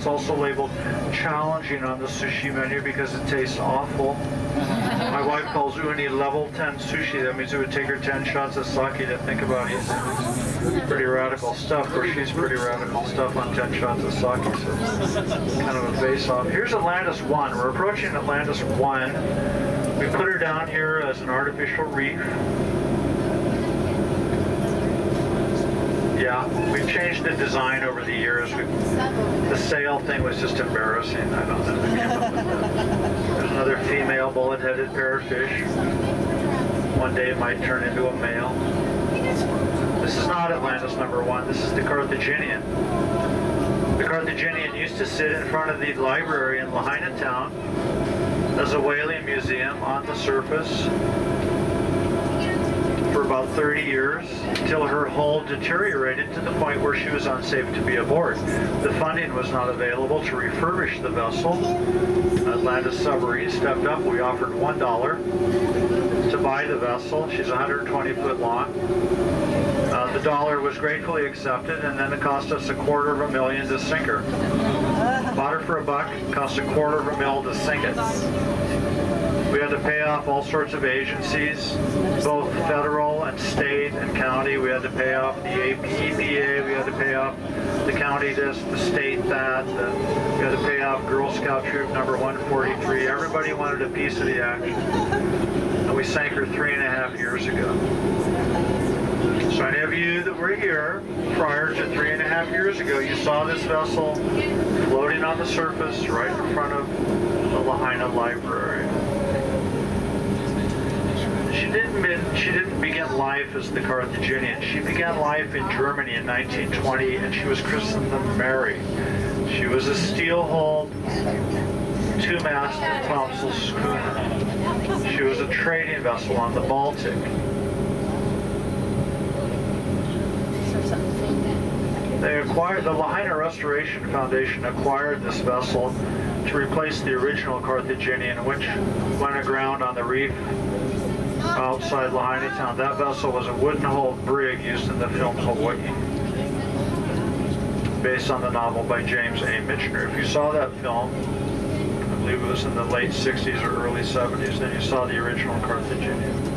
also labeled challenging on the sushi menu because it tastes awful. My wife calls uni level 10 sushi. That means it would take her 10 shots of sake to think about eating it. Pretty radical stuff. Of course, she's pretty radical stuff on 10 shots of sake, so it's kind of a face-off. Here's Atlantis 1. We're approaching Atlantis 1. We put her down here as an artificial reef. Yeah, we've changed the design over the years. The sail thing was just embarrassing. I don't know. There's another female bullet-headed parrotfish. One day it might turn into a male. This is not Atlantis number 1. This is the Carthaginian. The Carthaginian used to sit in front of the library in Lahaina town as a whaling museum on the surface for about 30 years until her hull deteriorated to the point where she was unsafe to be aboard. The funding was not available to refurbish the vessel. Atlantis Submarine stepped up. We offered $1 to buy the vessel. She's 120 foot long. The dollar was gratefully accepted, and then it cost us $250,000 to sink her. Bought her for $1, cost $250,000 to sink it. We had to pay off all sorts of agencies, both federal and state and county. We had to pay off the EPA, we had to pay off the county this, the state that, we had to pay off Girl Scout Troop number 143. Everybody wanted a piece of the action. And we sank her 3.5 years ago. So any of you that were here prior to 3.5 years ago, you saw this vessel floating on the surface right in front of the Lahaina Library. She didn't begin life as the Carthaginian. She began life in Germany in 1920, and she was christened the Mary. She was a steel-hulled, 2-masted topsail schooner. She was a trading vessel on the Baltic. The Lahaina Restoration Foundation acquired this vessel to replace the original Carthaginian, which went aground on the reef outside Lahaina town. That vessel was a wooden-hulled brig used in the film Hawaii, based on the novel by James A. Michener. If you saw that film, I believe it was in the late 60s or early 70s, then you saw the original Carthaginian.